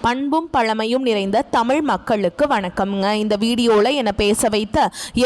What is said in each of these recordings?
பண்பும் பழமையும் நிறைந்த தமிழ் மக்களுக்கு வணக்கம்ங்க. இந்த வீடியோவில் என்னை பேச வைத்த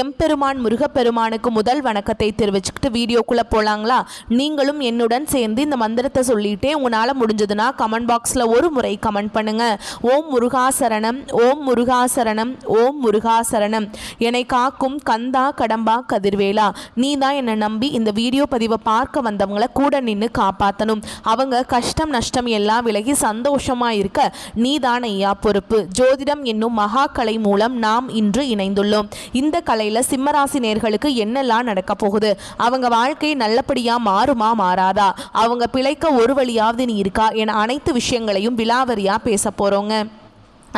எம்பெருமான் முருகப்பெருமானுக்கு முதல் வணக்கத்தை தெரிவிச்சுக்கிட்டு வீடியோக்குள்ளே போகலாங்களா? நீங்களும் என்னுடன் சேர்ந்து இந்த மந்திரத்தை சொல்லிட்டே உங்களால் முடிஞ்சதுன்னா கமெண்ட் பாக்ஸில் ஒரு முறை கமெண்ட் பண்ணுங்கள். ஓம் முருகாசரணம், ஓம் முருகாசரணம், ஓம் முருகாசரணம். என்னை காக்கும் கந்தா கடம்பா கதிர்வேலா, நீ தான் என்னை நம்பி இந்த வீடியோ பதிவை பார்க்க வந்தவங்களை கூட நின்று காப்பாற்றணும். அவங்க கஷ்டம் நஷ்டம் எல்லாம் விலகி சந்தோஷமாக இருக்க நீதான் ஐயா பொறுப்பு. ஜோதிடம் என்னும் மகா கலை மூலம் நாம் இன்று இணைந்துள்ளோம். இந்த கலையில சிம்மராசி நேர்களுக்கு என்னெல்லாம் நடக்க போகுது, அவங்க வாழ்க்கை நல்லபடியா மாறுமா மாறாதா, அவங்க பிழைக்க ஒரு வழியாவது நீ இருக்கா என அனைத்து விஷயங்களையும் விலாவரியா பேச போறோங்க.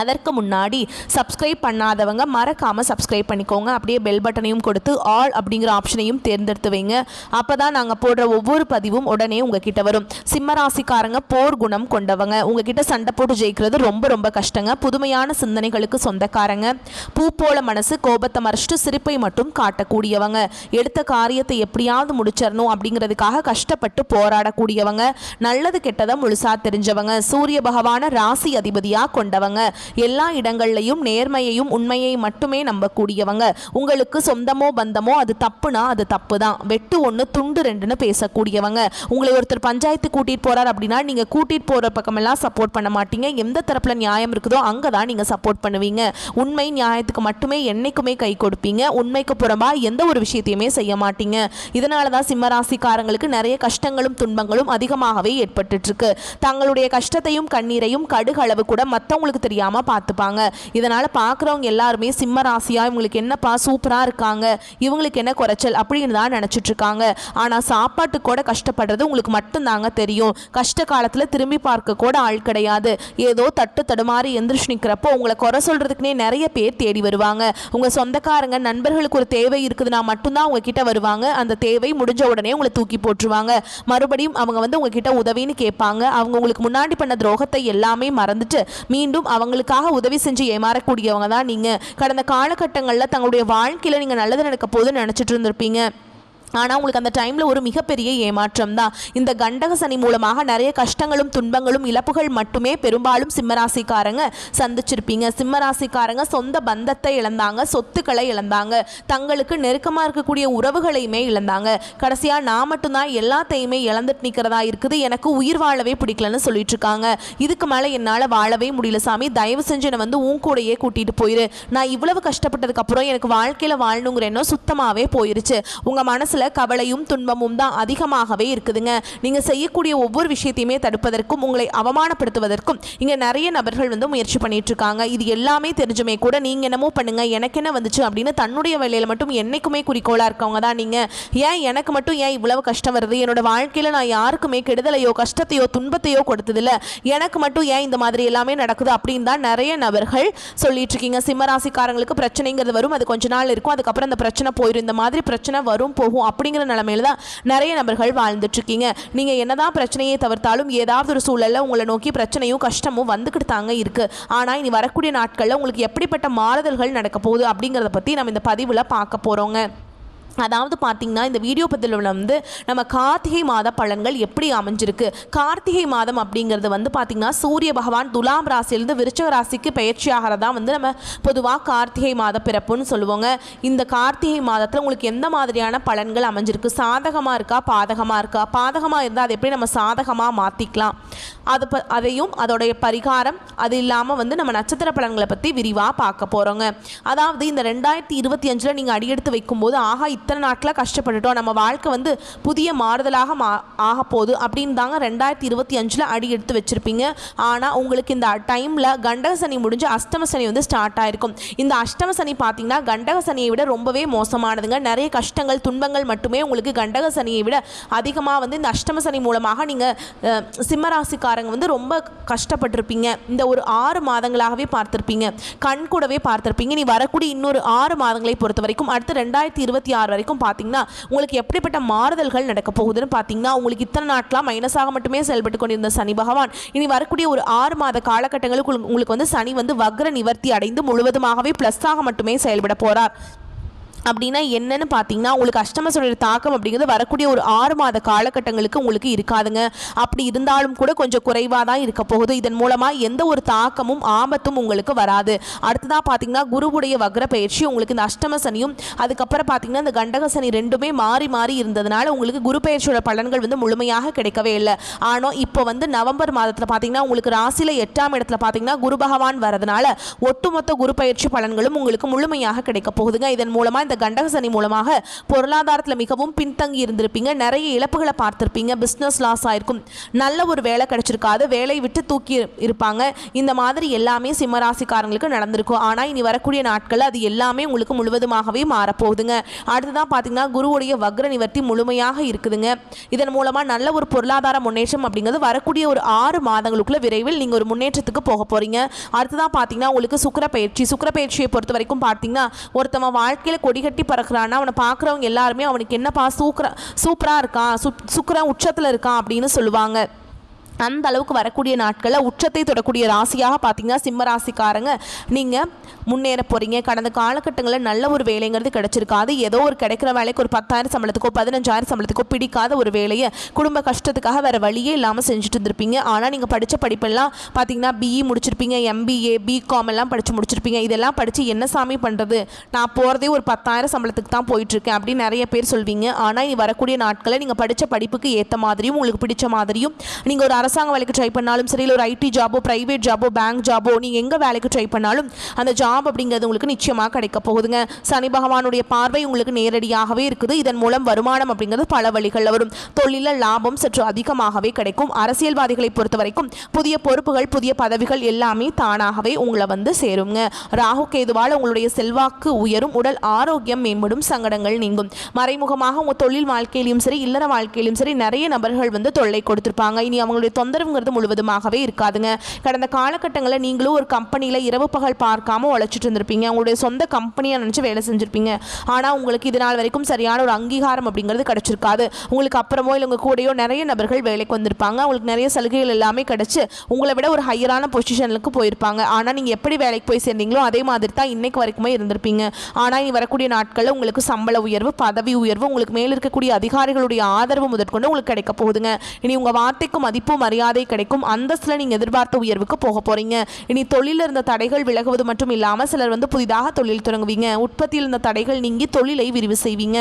அதற்கு முன்னாடி சப்ஸ்கிரைப் பண்ணாதவங்க மறக்காமல் சப்ஸ்கிரைப் பண்ணிக்கோங்க. அப்படியே பெல் பட்டனையும் கொடுத்து ஆல் அப்படிங்கிற ஆப்ஷனையும் தேர்ந்தெடுத்து வைங்க. அப்போ தான் நாங்கள் போடுற ஒவ்வொரு பதிவும் உடனே உங்ககிட்ட வரும். சிம்மராசிக்காரங்க போர் குணம் கொண்டவங்க. உங்ககிட்ட சண்டை போட்டு ஜெயிக்கிறது ரொம்ப ரொம்ப கஷ்டங்க. புதுமையான சிந்தனைகளுக்கு சொந்தக்காரங்க. பூ போல மனசு, கோபத்தை மறைச்சிட்டு சிரிப்பை மட்டும் காட்டக்கூடியவங்க. எடுத்த காரியத்தை எப்படியாவது முடிச்சிடணும் அப்படிங்கிறதுக்காக கஷ்டப்பட்டு போராடக்கூடியவங்க. நல்லது கெட்டதை முழுசா தெரிஞ்சவங்க. சூரிய பகவான ராசி அதிபதியாக கொண்டவங்க. எல்லா இடங்கள்லையும் நேர்மையையும் உண்மையை மட்டுமே நம்பக்கூடியவங்க. உங்களுக்கு சொந்தமோ பந்தமோ அது தப்புனா அது தப்பு தான். வெட்டு ஒன்று துண்டு ரெண்டுன்னு பேசக்கூடியவங்க. உங்களை ஒருத்தர் பஞ்சாயத்து கூட்டிட்டு போறார் அப்படின்னா நீங்க கூட்டிட்டு போற பக்கமெல்லாம் சப்போர்ட் பண்ண மாட்டீங்க. எந்த தரப்புல நியாயம் இருக்குதோ அங்கதான் நீங்க சப்போர்ட் பண்ணுவீங்க. உண்மை நியாயத்துக்கு மட்டுமே என்னைக்குமே கை கொடுப்பீங்க. உண்மைக்கு புறம்பா எந்த ஒரு விஷயத்தையுமே செய்ய மாட்டீங்க. இதனாலதான் சிம்மராசிக்காரங்களுக்கு நிறைய கஷ்டங்களும் துன்பங்களும் அதிகமாகவே ஏற்பட்டு இருக்கு. தங்களுடைய கஷ்டத்தையும் கண்ணீரையும் கடுகளவு கூட மற்றவங்களுக்கு தெரியாம பார்த்துப்பாங்க. இதனால பார்க்குறவங்க எல்லாருமே சிம்ம ராசியா இவங்களுக்கு என்னப்பா சூப்பரா இருக்காங்க, இவங்களுக்கு என்ன குறைச்சல் அப்படின்னு தான் நினைச்சிட்டு இருக்காங்க. ஆனா சாப்பாட்டு கூட கஷ்டப்படுறது உங்களுக்கு மட்டும்தாங்க தெரியும். கஷ்ட காலத்துல திரும்பி பார்க்க கூட ஆள் கிடையாது. ஏதோ தட்டு தடுமாறி எந்திரிச்சு நிற்கிறப்போ உங்களை குறை சொல்றதுக்குன்னே நிறைய பேர் தேடி வருவாங்க. உங்க சொந்தக்காரங்க நண்பர்களுக்கு ஒரு தேவை இருக்குதுன்னா மட்டும்தான் உங்ககிட்ட வருவாங்க. அந்த தேவை முடிஞ்ச உடனே உங்களை தூக்கி போட்டுருவாங்க. மறுபடியும் அவங்க உங்ககிட்ட உதவின்னு கேட்பாங்க. அவங்க உங்களுக்கு முன்னாடி பண்ண துரோகத்தை எல்லாமே மறந்துட்டு மீண்டும் அவங்களுக்காக உதவி செஞ்சு ஏமாறக்கூடியவங்க தான் நீங்க. கடந்த காலகட்டங்களில் தங்களுடைய வாழ்க்கையில நீங்க நல்லது நடக்க போதுன்னு நினைச்சிட்டு இருந்திருப்பீங்க. ஆனால் உங்களுக்கு அந்த டைமில் ஒரு மிகப்பெரிய ஏமாற்றம் தான். இந்த கண்டக சனி மூலமாக நிறைய கஷ்டங்களும் துன்பங்களும் இழப்புகள் மட்டுமே பெரும்பாலும் சிம்மராசிக்காரங்க சந்திச்சிருப்பீங்க. சிம்மராசிக்காரங்க சொந்த பந்தத்தை இழந்தாங்க, சொத்துக்களை இழந்தாங்க, தங்களுக்கு நெருக்கமாக இருக்கக்கூடிய உறவுகளையுமே இழந்தாங்க. கடைசியாக நான் மட்டும்தான் எல்லாத்தையுமே இழந்துட்டு நிற்கிறதா இருக்குது, எனக்கு உயிர் வாழவே பிடிக்கலன்னு சொல்லிட்டு இருக்காங்க. இதுக்கு மேலே என்னால் வாழவே முடியல சாமி, தயவு செஞ்சு என்னை உன் கூடையே கூட்டிகிட்டு போயிரு. நான் இவ்வளவு கஷ்டப்பட்டதுக்கப்புறம் எனக்கு வாழ்க்கையில் வாழணுங்கிற எண்ணம் சுத்தமாகவே போயிருச்சு. உங்கள் மனசில் கவலையும் துன்பமும் தான் அதிகமாகவே இருக்குதுங்க. நீங்க செய்யக்கூடிய ஒவ்வொரு விஷயத்தையுமே தடுப்பதற்கும் உங்களை அவமானப்படுத்துவதற்கும் இங்க நிறைய நபர்கள் முயற்சி பண்ணிட்டு இருக்காங்க. இது எல்லாமே தெரிஞ்சுமே கூட நீங்க என்னமோ பண்ணுங்க, எனக்கு என்ன வந்துச்சு அப்படின்னு தன்னுடைய வேலையில மட்டும் என்னைக்குமே குறிக்கோளா இருக்கவங்க தான் நீங்க. ஏன் எனக்கு மட்டும் ஏன் இவ்வளவு கஷ்டம் வருது, என்னோட வாழ்க்கையில நான் யாருக்குமே கெடுதலையோ கஷ்டத்தையோ துன்பத்தையோ கொடுத்ததில்ல, எனக்கு மட்டும் ஏன் இந்த மாதிரி எல்லாமே நடக்குது அப்படின்னு தான் நிறைய நபர்கள் சொல்லிட்டு இருக்கீங்க. சிம்மராசிக்காரங்களுக்கு பிரச்சனைங்கிறது வரும், அது கொஞ்ச நாள் இருக்கும், அதுக்கப்புறம் அந்த பிரச்சனை போயிடும். இந்த மாதிரி பிரச்சனை வரும் போகும் அப்படிங்கிற நிலைமையில தான் நிறைய நபர்கள் வாழ்ந்துட்டு இருக்கீங்க. நீங்க என்னதான் பிரச்சனையை தவிர்த்தாலும் ஏதாவது ஒரு சூழல்ல உங்களை நோக்கி பிரச்சனையும் கஷ்டமும் வந்துக்கிட்டு தாங்க இருக்கு. ஆனா இனி வரக்கூடிய நாட்கள்ல உங்களுக்கு எப்படிப்பட்ட மாறுதல்கள் நடக்க போகுது அப்படிங்கிறத பத்தி நம்ம இந்த பதிவுல பார்க்க போறோங்க. அதாவது பார்த்தீங்கன்னா இந்த வீடியோ பதிவில் நம்ம கார்த்திகை மாத பலன்கள் எப்படி அமைஞ்சிருக்கு. கார்த்திகை மாதம் அப்படிங்கிறது பார்த்தீங்கன்னா சூரிய பகவான் துலாம் ராசியிலிருந்து விருச்சிக ராசிக்கு பயிற்சியாகிறதா நம்ம பொதுவாக கார்த்திகை மாத பிறப்புன்னு சொல்லுவோங்க. இந்த கார்த்திகை மாதத்தில் உங்களுக்கு எந்த மாதிரியான பலன்கள் அமைஞ்சிருக்கு, சாதகமாக இருக்கா பாதகமாக இருக்கா, பாதகமாக இருந்தால் அதை எப்படி நம்ம சாதகமாக மாற்றிக்கலாம், அதையும் அதோடைய பரிகாரம், அது இல்லாமல் நம்ம நட்சத்திர பலன்களை பற்றி விரிவாக பார்க்க போகிறோங்க. அதாவது இந்த 2025 நீங்கள் அடியெடுத்து வைக்கும்போது ஆகா இத்தனை நாட்களாக கஷ்டப்பட்டுட்டோம், நம்ம வாழ்க்கை புதிய மாறுதலாக ஆக போகுது அப்படின்னு தாங்க 2025 அடி எடுத்து வச்சுருப்பீங்க. ஆனால் உங்களுக்கு இந்த டைமில் கண்டக சனி முடிஞ்சு அஷ்டம சனி ஸ்டார்ட் ஆகிருக்கும். இந்த அஷ்டம சனி பார்த்தீங்கன்னா கண்டக சனியை விட ரொம்பவே மோசமானதுங்க. நிறைய கஷ்டங்கள் துன்பங்கள் மட்டுமே உங்களுக்கு கண்டக சனியை விட அதிகமாக இந்த அஷ்டம சனி மூலமாக நீங்கள் சிம்மராசிக்காரங்க ரொம்ப கஷ்டப்பட்டிருப்பீங்க. இந்த ஒரு 6 மாதங்களாகவே பார்த்துருப்பீங்க, கண் கூடவே பார்த்துருப்பீங்க. நீ வரக்கூடிய இன்னொரு 6 மாதங்களை பொறுத்த வரைக்கும் அடுத்து 2026 வரைக்கும் பார்த்தீங்கன்னா உங்களுக்கு எப்படிப்பட்ட மாறுதல்கள் நடக்க போகுதுன்னு பார்த்தீங்கன்னா உங்களுக்கு இத்தனை நாட்களாக மைனஸாக மட்டுமே செயல்பட்டு கொண்டிருந்த சனி பகவான் இனி வரக்கூடிய ஒரு 6 மாத காலகட்டங்களுக்கு உங்களுக்கு சனி வக்ர நிவர்த்தி அடைந்து முழுவதுமாகவே பிளஸ்ஸாக மட்டுமே செயல்பட போறார். அப்படின்னா என்னன்னு பார்த்தீங்கன்னா உங்களுக்கு அஷ்டமசனியுடைய தாக்கம் அப்படிங்கிறது வரக்கூடிய ஒரு 6 மாத காலகட்டங்களுக்கு உங்களுக்கு இருக்காதுங்க. அப்படி இருந்தாலும் கூட கொஞ்சம் குறைவாக தான் இருக்க போகுது. இதன் மூலமாக எந்த ஒரு தாக்கமும் ஆபத்தும் உங்களுக்கு வராது. அடுத்ததாக பார்த்தீங்கன்னா குருவுடைய வக்ர பயிற்சி உங்களுக்கு இந்த அஷ்டமசனியும் அதுக்கப்புறம் பார்த்தீங்கன்னா இந்த கண்டகசனி ரெண்டுமே மாறி மாறி இருந்ததுனால உங்களுக்கு குரு பயிற்சியோட பலன்கள் வந்து முழுமையாக கிடைக்கவே இல்லை. ஆனால் இப்போ வந்து நவம்பர் மாதத்தில் பார்த்தீங்கன்னா உங்களுக்கு ராசியில் 8ஆம் இடத்துல பார்த்தீங்கன்னா குரு பகவான் வரதுனால ஒட்டுமொத்த குரு பயிற்சி பலன்களும் உங்களுக்கு முழுமையாக கிடைக்க போகுதுங்க. இதன் மூலமாக இந்த கண்டகசனி மூலமாக பொருளாதாரத்தில் மிகவும் பின்தங்கி இருந்திருப்பீங்க. நிறைய இழப்புகளை பார்த்திருப்பீங்க. பிஸ்னஸ் லாஸ் ஆயிருக்கும். நல்ல ஒரு வேலை கிடைச்சிருக்காது. வேலையை விட்டு தூக்கி இருப்பாங்க. இந்த மாதிரி எல்லாமே சிம்மராசிக்காரங்களுக்கு நடந்திருக்கும். ஆனால் இனி வரக்கூடிய நாட்கள் அது எல்லாமே உங்களுக்கு முழுவதுமாகவே மாறப்போகுதுங்க. அடுத்ததான் பார்த்தீங்கன்னா குருவுடைய வக்ர நிவர்த்தி முழுமையாக இருக்குதுங்க. இதன் மூலமாக நல்ல ஒரு பொருளாதார முன்னேற்றம் அப்படிங்கிறது வரக்கூடிய ஒரு 6 மாதங்களுக்குள்ள விரைவில் நீங்கள் ஒரு முன்னேற்றத்துக்கு போக போறீங்க. அடுத்ததான் பார்த்தீங்கன்னா உங்களுக்கு சுக்கிர பயிற்சியை பொறுத்த வரைக்கும் பார்த்தீங்கன்னா ஒருத்தவன் வாழ்க்கையில் கொடிகட்டி பறக்கிறான்னா அவனை பார்க்குறவங்க எல்லாருமே அவனுக்கு என்னப்பா சூப்பராக இருக்கான், சுக்கிரன் உச்சத்தில் இருக்கான் அப்படின்னு சொல்லுவாங்க. அந்த அளவுக்கு வரக்கூடிய நாட்களில் உச்சத்தை தொடக்கூடிய ராசியாக பார்த்தீங்கன்னா சிம்ம ராசிக்காரங்க நீங்கள் முன்னேற போகிறீங்க. கடந்த காலகட்டங்களில் நல்ல ஒரு வேலைங்கிறது கிடைச்சிருக்காது. ஏதோ ஒரு கிடைக்கிற வேலைக்கு ஒரு 10,000 சம்பளத்துக்கோ 15,000 சம்பளத்துக்கோ பிடிக்காத ஒரு வேலையை குடும்ப கஷ்டத்துக்காக வேறு வழியே இல்லாமல் செஞ்சுட்டு இருந்திருப்பீங்க. ஆனால் நீங்கள் படித்த படிப்பெல்லாம் பார்த்தீங்கன்னா பிஇ முடிச்சிருப்பீங்க, எம்பிஏ பிகாம் எல்லாம் படித்து முடிச்சிருப்பீங்க. இதெல்லாம் படித்து என்ன சாமி பண்ணுறது, நான் போகிறதே ஒரு 10,000 சம்பளத்துக்கு தான் போயிட்டுருக்கேன் அப்படின்னு நிறைய பேர் சொல்வீங்க. ஆனால் இனி வரக்கூடிய நாட்களில் நீங்கள் படித்த படிப்புக்கு ஏற்ற மாதிரியும் உங்களுக்கு பிடிச்ச மாதிரியும் நீங்கள் ஒரு அரசாங்க வேலைக்கு ட்ரை பண்ணாலும் சரி, ஒரு ஐடி ஜாபோ பிரைவேட் ஜாபோ பேங்க் ஜாபோ நீங்கள் எங்கே வேலைக்கு ட்ரை பண்ணாலும் அந்த ஜாப் அப்படிங்கிறது உங்களுக்கு நிச்சயமாக கிடைக்க போகுதுங்க. சனி பகவானுடைய பார்வை உங்களுக்கு நேரடியாகவே இருக்குது. இதன் மூலம் வருமானம் அப்படிங்கிறது பல வழிகளில் வரும். தொழிலில் லாபம் சற்று அதிகமாகவே கிடைக்கும். அரசியல்வாதிகளை பொறுத்த வரைக்கும் புதிய பொறுப்புகள் புதிய பதவிகள் எல்லாமே தானாகவே உங்களை வந்து சேருங்க. ராகு கேதுவால் உங்களுடைய செல்வாக்கு உயரும். உடல் ஆரோக்கியம் மேம்படும். சங்கடங்கள் நீங்கும். மறைமுகமாக உங்கள் தொழில் வாழ்க்கையிலும் சரி இல்லற வாழ்க்கையிலும் சரி நிறைய நபர்கள் வந்து தொல்லை கொடுத்திருப்பாங்க. இனி அவங்களுடைய தொந்தரவுங்கிறது முழுவதுமாகவே இருக்காதுங்க. கடந்த காலகட்டங்களில் நீங்களும் ஒரு கம்பெனியில் இரவு பகல் பார்க்காம உழைச்சிட்டு இருந்திருப்பீங்க. உங்களுடைய சொந்த கம்பெனியாக நினச்சி வேலை செஞ்சுருப்பீங்க. ஆனால் உங்களுக்கு இது நாள் வரைக்கும் சரியான ஒரு அங்கீகாரம் அப்படிங்கிறது கிடைச்சிருக்காது. உங்களுக்கு அப்புறமோ இல்லை உங்கள் கூடயோ நிறைய நபர்கள் வேலைக்கு வந்திருப்பாங்க. அவங்களுக்கு நிறைய சலுகைகள் எல்லாமே கிடைச்சி உங்களை விட ஒரு ஹையரான பொசிஷனுக்கு போயிருப்பாங்க. ஆனால் நீங்கள் எப்படி வேலைக்கு போய் சேர்ந்தீங்களோ அதே மாதிரி தான் இன்னைக்கு வரைக்குமே இருந்திருப்பீங்க. ஆனால் இனி வரக்கூடிய நாட்களில் உங்களுக்கு சம்பள உயர்வு பதவி உயர்வு உங்களுக்கு மேல் இருக்கக்கூடிய அதிகாரிகளுடைய ஆதரவு முதற்கொண்டு உங்களுக்கு கிடைக்க போகுதுங்க. இனி உங்கள் வார்த்தைக்கு மதிப்பு மரியாதை கிடைக்கும். அந்தஸ்தில் நீங்கள் எதிர்பார்த்த உயர்வுக்கு போக போறீங்க. இனி தொழிலில் இருந்த தடைகள் விலகுவது மட்டும் இல்லாமல் சிலர் வந்து புதிதாக தொழில் தொடங்குவீங்க. உற்பத்தியில் இருந்த தடைகள் நீங்கி தொழிலை விரிவு செய்வீங்க.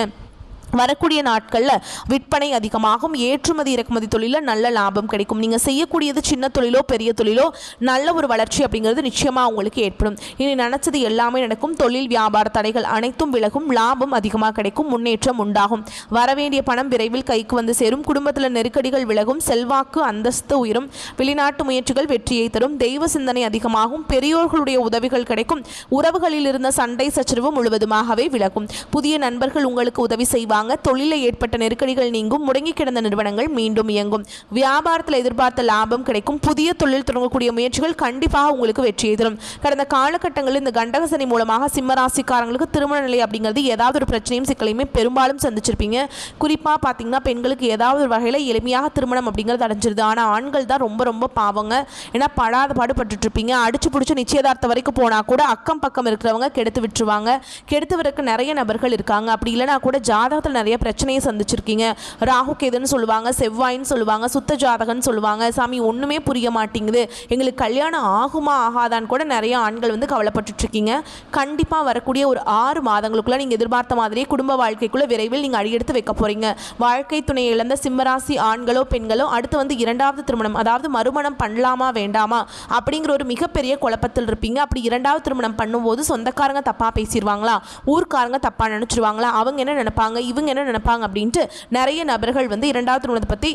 வரக்கூடிய நாட்களில் விற்பனை அதிகமாகும். ஏற்றுமதி இறக்குமதி தொழிலில் நல்ல லாபம் கிடைக்கும். நீங்கள் செய்யக்கூடியது சின்ன தொழிலோ பெரிய தொழிலோ நல்ல ஒரு வளர்ச்சி அப்படிங்கிறது நிச்சயமாக உங்களுக்கு ஏற்படும். இனி நினச்சது எல்லாமே நடக்கும். தொழில் வியாபார தடைகள் அனைத்தும் விலகும். லாபம் அதிகமாக கிடைக்கும். முன்னேற்றம் உண்டாகும். வரவேண்டிய பணம் விரைவில் கைக்கு வந்து சேரும். குடும்பத்தில் நெருக்கடிகள் விலகும். செல்வாக்கு அந்தஸ்து உயரும். வெளிநாட்டு முயற்சிகள் வெற்றியை தரும். தெய்வ சிந்தனை அதிகமாகும். பெரியோர்களுடைய உதவிகள் கிடைக்கும். உறவுகளில் இருந்த சண்டை சச்சரவு முழுவதுமாகவே விலகும். புதிய நண்பர்கள் உங்களுக்கு உதவி செய்வாங்க. தொழிலில் ஏற்பட்ட நெருக்கடிகள் நீங்கும். முடங்கி கிடந்த நிறுவனங்கள் மீண்டும் இயங்கும். வியாபாரத்தில் எதிர்பார்த்த லாபம் கிடைக்கும். புதிய தொழில் தொடங்கக்கூடிய முயற்சிகள் கண்டிப்பாக உங்களுக்கு வெற்றியை தரும். கடந்த காலகட்டங்களில் இந்த கண்டகசனி மூலமாக சிம்மராசிக்காரங்களுக்கு திருமண நிலை அப்படிங்கிறது ஏதாவது ஒரு பிரச்சனையும் சிக்கலையுமே பெரும்பாலும் சந்திச்சிருப்பீங்க. குறிப்பாக பார்த்தீங்கன்னா பெண்களுக்கு ஏதாவது ஒரு வகையில் எளிமையாக திருமணம் அப்படிங்கிறது அடைஞ்சிருது. ஆனால் ஆண்கள் தான் ரொம்ப ரொம்ப பாவங்க. ஏன்னா படாத பாடுபட்டு இருப்பீங்க. அடிச்சு பிடிச்சி நிச்சயதார்த்தம் வரைக்கும் போனால் கூட அக்கம் பக்கம் இருக்கிறவங்க கெடுத்து விட்டுருவாங்க. கெடுத்து வரக்கு நிறைய நபர்கள் இருக்காங்க. அப்படி இல்லைனா கூட ஜாதகத்தில் நிறைய பிரச்சனையை சந்திச்சிருக்கீங்க. ராகு கேதுன்னு சொல்லுவாங்க, செவ்வாயின்னு சொல்லுவாங்க, சுத்த ஜாதகன்னு சொல்லுவாங்க. சாமி ஒன்றுமே புரிய மாட்டேங்குது, எங்களுக்கு கல்யாணம் ஆகுமா ஆகாதான்னு கூட நிறைய ஆண்கள் வந்து கவலைப்பட்டு இருக்கீங்க. கண்டிப்பாக வரக்கூடிய ஒரு 6 மாதங்களுக்குள்ள நீங்கள் எதிர்பார்த்த மாதிரியே குடும்ப வாழ்க்கைக்குள்ள விரைவில் நீங்கள் அடியெடுத்து வைக்க போறீங்க. வாழ்க்கை துணையை இழந்த சிம்மராசி ஆண்களோ பெண்களோ அடுத்து வந்து 2வது திருமணம் அதாவது மறுமணம் பண்ணலாமா வேண்டாமா அப்படிங்கிற ஒரு மிகப்பெரிய குழப்பத்தில் இருப்பீங்க. அப்படி 2வது திருமணம் பண்ணும்போது சொந்தக்காரங்க தப்பாக பேசிடுவாங்களா, ஊர்க்காரங்க தப்பாக நினச்சிருவாங்களா, அவங்க என்ன நினைப்பாங்க இவங்க என்ன நினைப்பாங்க அப்படின்ட்டு நிறைய நபர்கள் வந்து 2வது திருமணத்தை பற்றி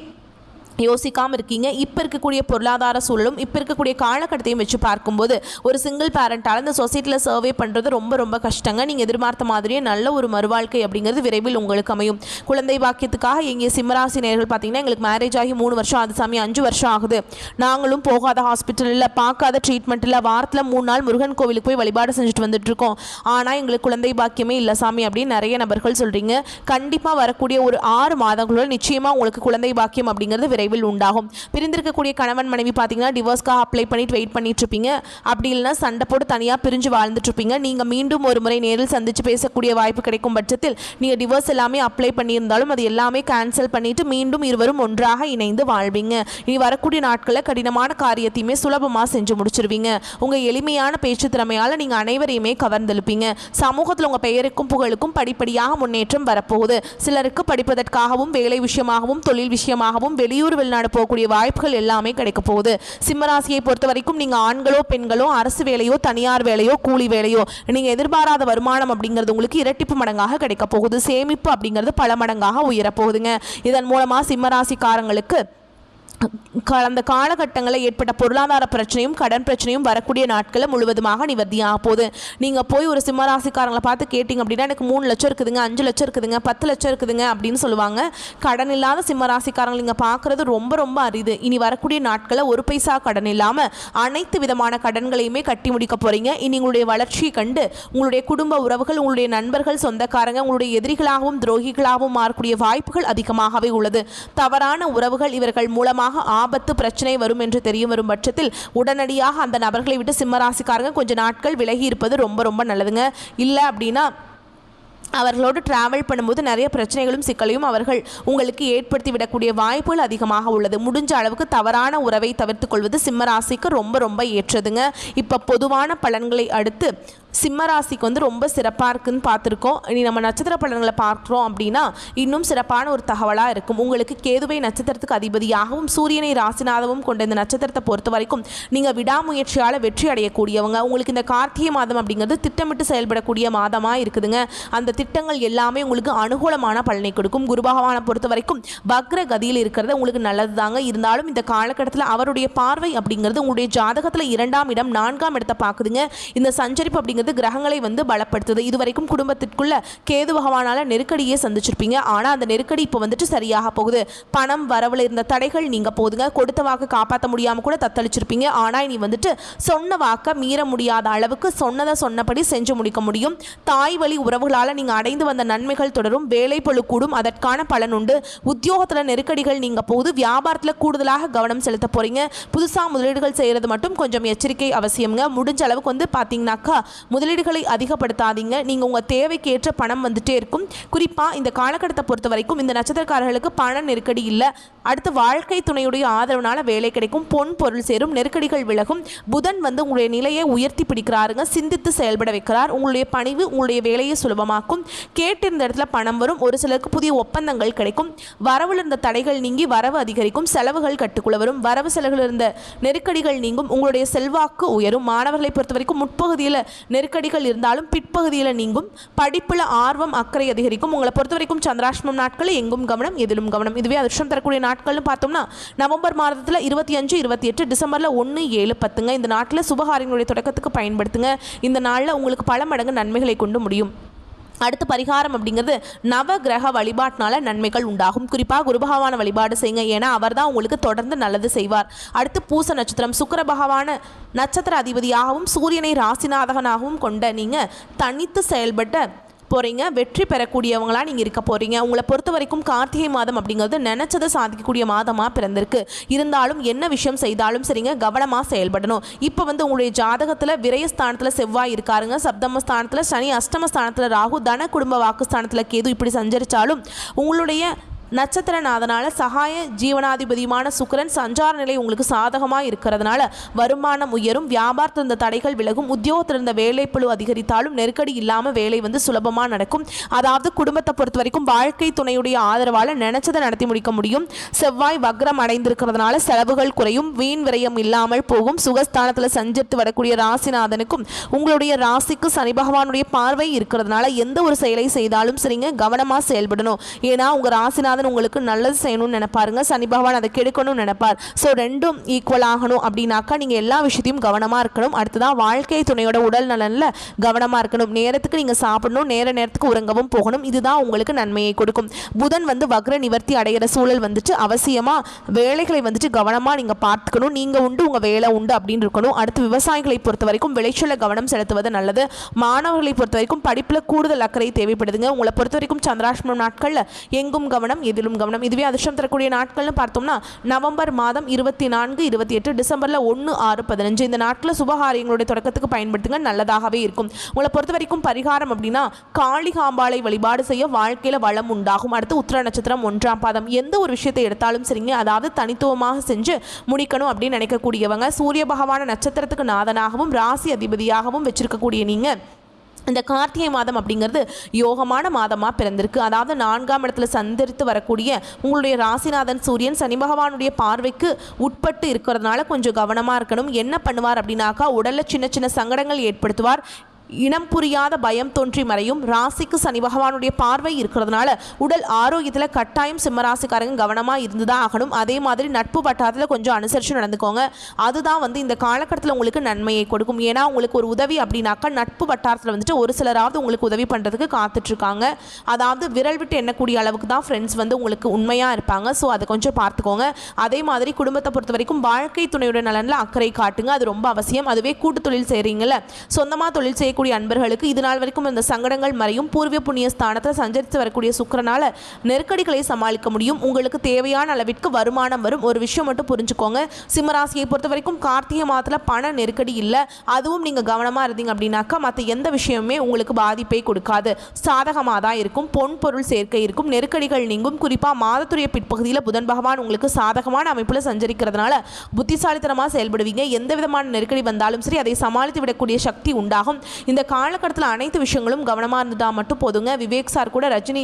யோசிக்காமல் இருக்கீங்க. இப்போ இருக்கக்கூடிய பொருளாதார சூழலும் இப்போ இருக்கக்கூடிய காலகட்டத்தையும் வச்சு பார்க்கும்போது ஒரு சிங்கிள் பேரண்டால் இந்த சொசைட்டியில் சர்வே பண்ணுறது ரொம்ப ரொம்ப கஷ்டங்க. நீங்கள் எதிர்பார்த்த மாதிரியே நல்ல ஒரு மறுவாழ்க்கை அப்படிங்கிறது விரைவில் உங்களுக்கு அமையும். குழந்தை பாக்கியத்துக்காக எங்கள் சிம்மராசி நேயர்கள் பார்த்தீங்கன்னா எங்களுக்கு மேரேஜ் ஆகி 3 வருஷம் ஆகுது சாமி, 5 வருஷம் ஆகுது, நாங்களும் போகாத ஹாஸ்பிட்டல் இல்லை, பார்க்காத ட்ரீட்மெண்ட் இல்லை, வாரத்தில் 3 நாள் முருகன் கோவிலுக்கு போய் வழிபாடு செஞ்சுட்டு வந்துட்டு இருக்கோம், ஆனால் எங்களுக்கு குழந்தை பாக்கியமே இல்லை சாமி அப்படின்னு நிறைய நபர்கள் சொல்கிறீங்க. கண்டிப்பாக வரக்கூடிய ஒரு 6 மாதங்களோட நிச்சயமாக உங்களுக்கு குழந்தை பாக்கியம் அப்படிங்கிறது விரைவில் விரைவில் உண்டாகும். பிரிந்திருக்கக்கூடிய கணவன் மனைவி பார்த்தீங்கன்னா டிவோர்ஸ்க்காக அப்ளை பண்ணிட்டு வெயிட் பண்ணிட்டு இருப்பீங்க. அப்படி இல்லைன்னா சண்டை போட்டு தனியாக பிரிஞ்சு வாழ்ந்துட்டு இருப்பீங்க. நீங்கள் மீண்டும் ஒரு முறை நேரில் சந்தித்து பேசக்கூடிய வாய்ப்பு கிடைக்கும் பட்சத்தில் நீங்கள் டிவோர்ஸ் எல்லாமே அப்ளை பண்ணியிருந்தாலும் அது எல்லாமே கேன்சல் பண்ணிட்டு மீண்டும் இருவரும் ஒன்றாக இணைந்து வாழ்வீங்க. இனி வரக்கூடிய நாட்களில் கடினமான காரியத்தையுமே சுலபமாக செஞ்சு முடிச்சிருவீங்க. உங்கள் எளிமையான பேச்சு திறமையால் நீங்கள் அனைவரையுமே கவர்ந்தெழுப்பீங்க. சமூகத்தில் உங்கள் பெயருக்கும் புகழுக்கும் படிப்படியாக முன்னேற்றம் வரப்போகுது. சிலருக்கு படிப்பதற்காகவும் வேலை விஷயமாகவும் தொழில் விஷயமாகவும் வெளியூர் வெளிநாடு போகக்கூடிய வாய்ப்புகள் எல்லாமே கிடைக்க போகுது. சிம்மராசியை பொறுத்த வரைக்கும் நீங்கள் ஆண்களோ பெண்களோ அரசு வேலையோ தனியார் வேலையோ கூலி வேலையோ நீங்கள் எதிர்பாராத வருமானம் அப்படிங்கிறது உங்களுக்கு இரட்டிப்பு மடங்காக கிடைக்க போகுது. சேமிப்பு அப்படிங்கிறது பல மடங்காக உயரப்போகுதுங்க. இதன் மூலமாக சிம்மராசிக்காரங்களுக்கு கடந்த காலகட்டங்களில் ஏற்பட்ட பொருளாதார பிரச்சனையும் கடன் பிரச்சனையும் வரக்கூடிய நாட்களில் முழுவதுமாக நிவர்த்தியாக போகுது. நீங்கள் போய் ஒரு சிம்மராசிக்காரங்களை பார்த்து கேட்டிங்க அப்படின்னா எனக்கு 3 லட்சம் இருக்குதுங்க, 5 லட்சம் இருக்குதுங்க, 10 லட்சம் இருக்குதுங்க அப்படின்னு சொல்லுவாங்க. கடன் இல்லாத சிம்மராசிக்காரங்களை நீங்கள் பார்க்குறது ரொம்ப ரொம்ப அரிது. இனி வரக்கூடிய நாட்களில் ஒரு பைசா கடன் இல்லாமல் அனைத்து விதமான கடன்களையுமே கட்டி முடிக்க போகிறீங்க. இனி உங்களுடைய வளர்ச்சியை கண்டு உங்களுடைய குடும்ப உறவுகள், உங்களுடைய நண்பர்கள், சொந்தக்காரங்க உங்களுடைய எதிரிகளாகவும் துரோகிகளாகவும் மாறக்கூடிய வாய்ப்புகள் அதிகமாகவே உள்ளது. தவறான உறவுகள் இவர்கள் மூலமாக ஆபத்து பிரச்சனை வரும் என்று தெரிய வரும் பட்சத்தில் உடனடியாக அந்த நபர்களை விட்டு சிம்மராசிக்காரங்க கொஞ்ச நாட்கள் விலகி இருப்பது ரொம்ப ரொம்ப நல்லதுங்க. இல்லை அப்படின்னா அவர்களோடு டிராவல் பண்ணும்போது நிறைய பிரச்சனைகளும் சிக்கலையும் அவர்கள் உங்களுக்கு ஏற்படுத்தி விடக்கூடிய வாய்ப்புகள் அதிகமாக உள்ளது. முடிஞ்ச அளவுக்கு தவறான உறவை தவிர்த்து கொள்வது சிம்மராசிக்கு ரொம்ப ரொம்ப ஏற்றதுங்க. இப்போ பொதுவான பலன்களை அடுத்து சிம்மராசிக்கு வந்து ரொம்ப சிறப்பாக இருக்குதுன்னு பார்த்துருக்கோம். இனி நம்ம நட்சத்திர பலன்களை பார்க்குறோம் அப்படின்னா இன்னும் சிறப்பான ஒரு தகவலாக இருக்கும். உங்களுக்கு கேதுவை நட்சத்திரத்துக்கு அதிபதியாகவும் சூரியனை ராசிநாதமும் கொண்ட இந்த நட்சத்திரத்தை பொறுத்த வரைக்கும் நீங்கள் விடாமுயற்சியால் வெற்றி அடையக்கூடியவங்க. உங்களுக்கு இந்த கார்த்திகை மாதம் அப்படிங்கிறது திட்டமிட்டு செயல்படக்கூடிய மாதமாக இருக்குதுங்க. அந்த திட்டங்கள் எல்லாமே உங்களுக்கு அனுகூலமான பலனை கொடுக்கும். குரு பகவானை பொறுத்த வரைக்கும் வக்ர கதியில் இருக்கிறது உங்களுக்கு நல்லது தாங்க. இருந்தாலும் இந்த காலகட்டத்தில் அவருடைய பார்வை அப்படிங்கிறது உங்களுடைய ஜாதகத்தில் 2ஆம் இடம் 4ஆம் இடத்தை பார்க்குதுங்க. இந்த சஞ்சரிப்பு அப்படிங்கிறது கிரகங்களை வந்து பலப்படுத்துது. இதுவரைக்கும் குடும்பத்திற்குள்ள கேது பகவானால நெருக்கடியே சந்திச்சிருப்பீங்க. ஆனால் அந்த நெருக்கடி இப்போ வந்துட்டு சரியாக போகுது. பணம் வரவில் இருந்த தடைகள் நீங்க போதுங்க. கொடுத்த வாக்கு காப்பாற்ற முடியாமல் கூட தத்தளிச்சிருப்பீங்க. ஆனால் இனி வந்துட்டு சொன்ன வாக்க மீற முடியாத அளவுக்கு சொன்னதை சொன்னபடி செஞ்சு முடிக்க முடியும். தாய் வழி உறவுகளால் நீங்கள் அடைந்து வந்த நன்மைகள் தொடரும். வேலை பளு கூடும், அதற்கான பலன் உண்டு. உத்தியோகத்தில் நெருக்கடிகள் நீங்க போகுது. வியாபாரத்தில் கூடுதலாக கவனம் செலுத்த போறீங்க. புதுசாக முதலீடுகள் செய்யறது மட்டும் கொஞ்சம் எச்சரிக்கை அவசியம்ங்க. முடிஞ்ச அளவுக்கு வந்து பார்த்தீங்கன்னாக்கா முதலீடுகளை அதிகப்படுத்தாதீங்க. நீங்கள் உங்கள் தேவைக்கு ஏற்ற பணம் வந்துட்டே இருக்கும். குறிப்பாக இந்த காலகட்டத்தை பொறுத்த வரைக்கும் இந்த நட்சத்திரக்காரர்களுக்கு பண நெருக்கடி இல்லை. அடுத்து வாழ்க்கை துணையுடைய ஆதரவுனால வேலை கிடைக்கும். பொன் பொருள் சேரும். நெருக்கடிகள் விலகும். புதன் வந்து உங்களுடைய நிலையை உயர்த்தி பிடிக்கிறாருங்க. சிந்தித்து செயல்பட வைக்கிறார். உங்களுடைய பணிவு உங்களுடைய வேலையை சுலபமாக்கும். கேட்டிருந்த இடத்துல பணம் வரும். ஒரு சிலருக்கு புதிய ஒப்பந்தங்கள் கிடைக்கும். வரவில் இருந்த தடைகள் நீங்கி வரவு அதிகரிக்கும். செலவுகள் கட்டுக்குள்ள வரும். வரவு செலவுகள் இருந்த நெருக்கடிகள் நீங்கும். உங்களுடைய செல்வாக்கு உயரும். மாணவர்களை பொறுத்த வரைக்கும் முற்பகுதியில் நெருக்கடிகள் இருந்தாலும் பிற்பகுதியில் நீங்கும். படிப்புல ஆர்வம் அக்கறை அதிகரிக்கும். உங்களை பொறுத்த வரைக்கும் சந்திராஷ்டமம் நாட்களில் எங்கும் கவனம் எதிலும் கவனம். இதுவே அதிர்ஷ்டம் தரக்கூடிய நாட்கள்னு பார்த்தோம்னா நவம்பர் மாதத்தில் 25, 28, டிசம்பரில் 1, 7, 10 இந்த நாட்டில் சுபகாரியங்களுடைய தொடக்கத்துக்கு பயன்படுத்துங்க. இந்த நாளில் உங்களுக்கு பல மடங்கு நன்மைகளை கொண்டு முடியும். அடுத்து பரிகாரம் அப்படிங்கிறது நவ கிரக வழிபாட்டினால நன்மைகள் உண்டாகும். குறிப்பாக குரு பகவான வழிபாடு செய்யுங்க. ஏன்னா அவர் தான் உங்களுக்கு தொடர்ந்து நல்லது செய்வார். அடுத்து பூச நட்சத்திரம் சுக்கிர பகவான நட்சத்திர அதிபதியாகவும் சூரியனை ராசிநாதகனாகவும் கொண்ட நீங்கள் தனித்து செயல்பட்ட போகிறீங்க. வெற்றி பெறக்கூடியவங்களாக நீங்கள் இருக்க போகிறீங்க. உங்களை பொறுத்த வரைக்கும் கார்த்திகை மாதம் அப்படிங்கிறது நினச்சதை சாதிக்கக்கூடிய மாதமாக பிறந்திருக்கு. இருந்தாலும் என்ன விஷயம் செய்தாலும் சரிங்க கவனமாக செயல்படணும். இப்போ வந்து உங்களுடைய ஜாதகத்தில் விரயஸ்தானத்தில் செவ்வாய் இருக்காருங்க. சப்தமஸ்தானத்தில் சனி, அஷ்டமஸ்தானத்தில் ராகு, தன குடும்ப வாக்குஸ்தானத்தில் கேது இப்படி சஞ்சரித்தாலும் உங்களுடைய நட்சத்திரநாதனால சகாய ஜீவனாதிபதியுமான சுக்கிரன் சஞ்சார நிலை உங்களுக்கு சாதகமாக இருக்கிறதுனால வருமானம் உயரும். வியாபாரத்தில் இருந்த தடைகள் விலகும். உத்தியோகத்தில் இருந்த வேலைப்பளு அதிகரித்தாலும் நெருக்கடி இல்லாமல் வேலை வந்து சுலபமாக நடக்கும். அதாவது குடும்பத்தை பொறுத்த வரைக்கும் வாழ்க்கை துணையுடைய ஆதரவால் நினைச்சதை நடத்தி முடிக்க முடியும். செவ்வாய் வக்ரம் அடைந்திருக்கிறதுனால செலவுகள் குறையும். வீண் விரயம் இல்லாமல் போகும். சுகஸ்தானத்தில் சஞ்சரித்து வரக்கூடிய ராசிநாதனுக்கும் உங்களுடைய ராசிக்கு சனி பகவானுடைய பார்வை இருக்கிறதுனால எந்த ஒரு செயலை செய்தாலும் சரிங்க கவனமாக செயல்படணும். ஏன்னா உங்கள் ராசிநாதன் உங்களுக்கு நல்லது செய்யணும்னு நினைப்பாருங்க. சனி பகவான் அதை கெடுக்கணும்னு நினைப்பார். ஸோ ரெண்டும் ஈக்குவல் ஆகணும் அப்படின்னாக்கா நீங்கள் எல்லா விஷயத்தையும் கவனமாக இருக்கணும். அடுத்ததான் வாழ்க்கை துணையோட உடல் நலனில் கவனமாக இருக்கணும். நேரத்துக்கு நீங்கள் சாப்பிடணும். நேரத்துக்கு உறங்கவும் போகணும். இதுதான் உங்களுக்கு நன்மையை கொடுக்கும். புதன் வந்து வக்ர நிவர்த்தி அடைகிற சூழல் வந்துட்டு அவசியமாக வேலைகளை வந்துட்டு கவனமாக நீங்கள் பார்த்துக்கணும். நீங்கள் உண்டு உங்கள் வேலை உண்டு அப்படின்னு இருக்கணும். அடுத்து விவசாயிகளை பொறுத்த வரைக்கும் விளைச்சல கவனம் செலுத்துவது நல்லது. மாணவர்களை பொறுத்த வரைக்கும் படிப்பில் கூடுதல் அக்கறை தேவைப்படுதுங்க. உங்களை பொறுத்த வரைக்கும் சந்திராஷ்டமம் நாட்களில் எங்கும் கவனம் எதிலும் கவனம். இதுவே அதிர்ஷ்டம் தரக்கூடிய நாட்கள்னு பார்த்தோம்னா நவம்பர் மாதம் 24, 28, டிசம்பரில் 1, 6, 15 இந்த நாட்களில் சுபகாரியங்களுடைய தொடக்கத்துக்கு பயன்படுத்துங்க, நல்லதாகவே இருக்கும். உங்களை பொறுத்த வரைக்கும் பரிகாரம் அப்படின்னா காளிகாம்பாளை வழிபாடு செய்ய வாழ்க்கையில் வளம் உண்டாகும். அடுத்து உத்திர நட்சத்திரம் 1ஆம் பாதம். எந்த ஒரு விஷயத்தை எடுத்தாலும் சரிங்க, அதாவது தனித்துவமாக செஞ்சு முடிக்கணும் அப்படின்னு நினைக்கக்கூடியவங்க, சூரிய பகவான நட்சத்திரத்துக்கு நாதனாகவும் ராசி அதிபதியாகவும் வச்சிருக்கக்கூடிய நீங்கள் இந்த கார்த்திகை மாதம் அப்படிங்கிறது யோகமான மாதமாக பிறந்திருக்கு. அதாவது 4ஆம் இடத்துல சந்தரித்து வரக்கூடிய உங்களுடைய ராசிநாதன் சூரியன் சனி பகவானுடைய பார்வைக்கு உட்பட்டு இருக்கிறதுனால கொஞ்சம் கவனமாக இருக்கணும். என்ன பண்ணுவார் அப்படின்னாக்கா, உடலில் சின்ன சின்ன சங்கடங்கள் ஏற்படுத்துவார். இனம் புரியாத பயம் தோன்றி மறையும். ராசிக்கு சனி பகவானுடைய பார்வை இருக்கிறதுனால உடல் ஆரோக்கியத்தில் கட்டாயம் சிம்மராசிக்காரங்க கவனமாக இருந்துதான் ஆகணும். அதே மாதிரி நட்பு வட்டாரத்தில் கொஞ்சம் அனுசரித்து நடந்துக்கோங்க. அதுதான் இந்த காலகட்டத்தில் உங்களுக்கு நன்மையை கொடுக்கும். ஏன்னா உங்களுக்கு ஒரு உதவி அப்படின்னாக்கா நட்பு வட்டாரத்தில் ஒரு சிலராவது உங்களுக்கு உதவி பண்ணுறதுக்கு காத்துட்ருக்காங்க. அதாவது விரல் விட்டு எண்ணக்கூடிய அளவுக்கு தான் ஃப்ரெண்ட்ஸ் உங்களுக்கு உண்மையாக இருப்பாங்க. ஸோ அதை கொஞ்சம் பார்த்துக்கோங்க. அதே மாதிரி குடும்பத்தை பொறுத்த வரைக்கும் வாழ்க்கை துணையுடைய நலனில் அக்கறை காட்டுங்க, அது ரொம்ப அவசியம். அதுவே கூட்டு தொழில் செய்கிறீங்கள, சொந்தமாக தொழில் செய்யக்கூடிய அன்பர்களுக்கு இது நாள் வரைக்கும் இந்த சங்கடங்கள் மறையும். பூர்வ புண்ணிய ஸ்தானத்தில் சஞ்சரித்து வரக்கூடிய சுக்கிரனால நெருக்கடிகளை சமாளிக்க முடியும். உங்களுக்கு தேவையான அளவிற்கு வருமானம் வரும். ஒரு விஷயம் மட்டும் புரிஞ்சுக்கோங்க, சிம்மராசியை பொறுத்த வரைக்கும் கார்த்திகை மாதத்தில் பண நெருக்கடி இல்லை. அதுவும் நீங்கள் கவனமாக இருந்தீங்க அப்படின்னாக்கா மற்ற எந்த விஷயமுமே உங்களுக்கு பாதிப்பை கொடுக்காது, சாதகமாக தான் இருக்கும். பொன் பொருள் சேர்க்கை இருக்கும், நெருக்கடிகள் நீங்கும். குறிப்பாக மாதத்துடைய பிற்பகுதியில் புதன் பகவான் உங்களுக்கு சாதகமான அமைப்பில் சஞ்சரிக்கிறதுனால புத்திசாலித்தனமாக செயல்படுவீங்க. எந்த விதமான நெருக்கடி வந்தாலும் சரி அதை சமாளித்து விடக்கூடிய சக்தி உண்டாகும். இந்த காலகட்டத்தில் அனைத்து விஷயங்களும் கவனமாக இருந்துட்டால் மட்டும் போதுங்க. விவேக் சார் கூட ரஜினி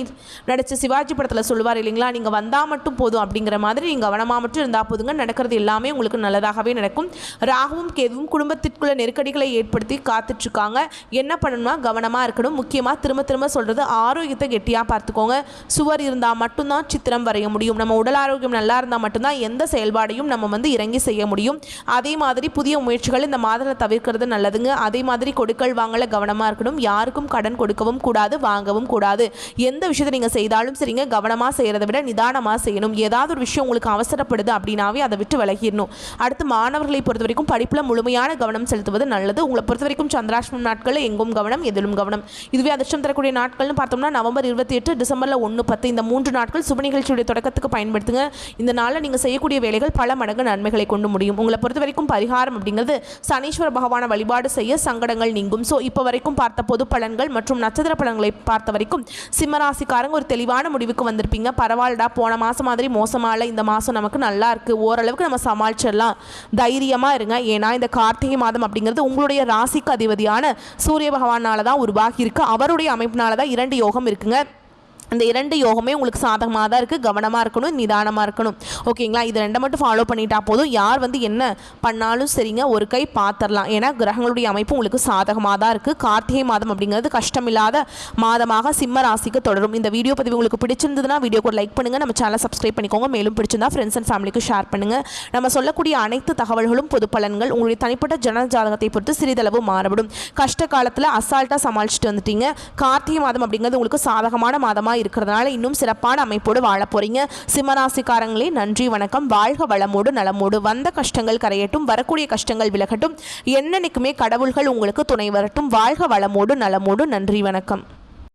நடித்த சிவாஜி படத்தில் சொல்லுவார் இல்லைங்களா, நீங்கள் வந்தால் மட்டும் போதும் அப்படிங்கிற மாதிரி நீங்கள் கவனமாக மட்டும் இருந்தால் போதுங்க, நடக்கிறது எல்லாமே உங்களுக்கு நல்லதாகவே நடக்கும். ராகுவும் கேதுவும் குடும்பத்திற்குள்ள நெருக்கடிகளை ஏற்படுத்தி காத்துட்ருக்காங்க. என்ன பண்ணணும்னா கவனமாக இருக்கணும். முக்கியமாக திரும்ப திரும்ப சொல்கிறது, ஆரோக்கியத்தை கெட்டியாக பார்த்துக்கோங்க. சுவர் இருந்தால் மட்டும்தான் சித்திரம் வரைய முடியும். நம்ம உடல் ஆரோக்கியம் நல்லா இருந்தால் மட்டும்தான் எந்த செயல்பாடையும் நம்ம இறங்கி செய்ய முடியும். அதே மாதிரி புதிய முயற்சிகள் இந்த மாதத்தில் தவிர்க்கிறது நல்லதுங்க. அதே மாதிரி கொடுக்கல் வாங்கல கவனமாக இருக்கணும். யாருக்கும் கடன் கொடுக்கவும் கூடாது, வாங்கவும் கூடாது. எந்த விஷயத்தை நீங்கள் செய்தாலும் சரிங்க, கவனமாக செய்கிறத விட நிதானமாக செய்யணும். ஏதாவது ஒரு விஷயம் உங்களுக்கு அவசரப்படுது அப்படின்னாவே அதை விட்டு விலகிடணும். அடுத்து மாணவர்களை பொறுத்த வரைக்கும் படிப்பில் முழுமையான கவனம் செலுத்துவது நல்லது. உங்களை பொறுத்த வரைக்கும் சந்திராஷ்டமம் நாட்களில் எங்கும் கவனம், எதிலும் கவனம். இதுவே அதிர்ஷ்டம் தரக்கூடிய நாட்கள்னு பார்த்தோம்னா நவம்பர் 28, டிசம்பரில் 1, 10 இந்த 3 நாட்கள் சுப நிகழ்ச்சியுடைய தொடக்கத்துக்கு பயன்படுத்துங்க. இந்த நாளில் நீங்கள் செய்யக்கூடிய வேலைகள் பல மடங்கு நன்மைகளை கொண்டு முடியும். உங்களை பொறுத்த வரைக்கும் பரிகாரம் அப்படிங்கிறது சனீஸ்வர பகவான வழிபாடு செய்ய சங்கடங்கள் நீங்கும். ஸோ இப்போ வரைக்கும் பார்த்த பொது பலன்கள் மற்றும் நட்சத்திர பலன்களை பார்த்த வரைக்கும் சிம்மராசிக்காரங்க ஒரு தெளிவான முடிவுக்கு வந்திருப்பீங்க. பரவாயில்லடா, போன மாதம் மாதிரி மோசமாக இந்த மாதம் நமக்கு நல்லா இருக்குது, ஓரளவுக்கு நம்ம சமாளிச்சிடலாம், தைரியமாக இருங்க. ஏன்னா இந்த கார்த்திகை மாதம் அப்படிங்கிறது உங்களுடைய ராசிக்கு அதிபதியான சூரிய பகவானால தான் உருவாகி இருக்கு. அவருடைய அமைப்பினால தான் 2 யோகம் இருக்குங்க. இந்த 2 யோகமே உங்களுக்கு சாதகமாக தான் இருக்குது. கவனமாக இருக்கணும், நிதானமாக இருக்கணும். ஓகேங்களா, இது 2 மட்டும் ஃபாலோ பண்ணிட்டா போதும். யார் என்ன பண்ணாலும் சரிங்க, ஒரு கை பார்த்துடலாம். ஏன்னா கிரகங்களுடைய அமைப்பு உங்களுக்கு சாதகமாக தான் இருக்குது. கார்த்திகை மாதம் அப்படிங்கிறது கஷ்டமில்லாத மாதமாக சிம்ம ராசிக்கு தொடரும். இந்த வீடியோ பதிவு உங்களுக்கு பிடிச்சிருந்ததுன்னா வீடியோக்கு லைக் பண்ணுங்கள், நம்ம சேனலை சப்ஸ்கிரைப் பண்ணிக்கோங்க. மேலும் பிடிச்சிருந்தா ஃப்ரெண்ட்ஸ் அண்ட் ஃபேமிலிக்கு ஷேர் பண்ணுங்கள். நம்ம சொல்லக்கூடிய அனைத்து தகவல்களும் பொது பலன்கள். உங்களுடைய தனிப்பட்ட ஜன ஜாதகத்தை பொறுத்து சிறிதளவு மாறுபடும். கஷ்ட காலத்தில் அசால்ட்டாக சமாளிச்சுட்டு வந்துட்டீங்க. கார்த்திகை மாதம் அப்படிங்கிறது உங்களுக்கு சாதகமான மாதமாக இருக்கிறதுனால இன்னும் சிறப்பான அமைப்போடு வாழ போறீங்க. சிம்மராசிக்காரங்களே, நன்றி, வணக்கம். வாழ்க வளமோடு நலமோடு. வந்த கஷ்டங்கள் கரையட்டும், வரக்கூடிய கஷ்டங்கள் விலகட்டும். என்னன்னைக்குமே கடவுள்கள் உங்களுக்கு துணை வரட்டும். வாழ்க வளமோடு நலமோடு. நன்றி, வணக்கம்.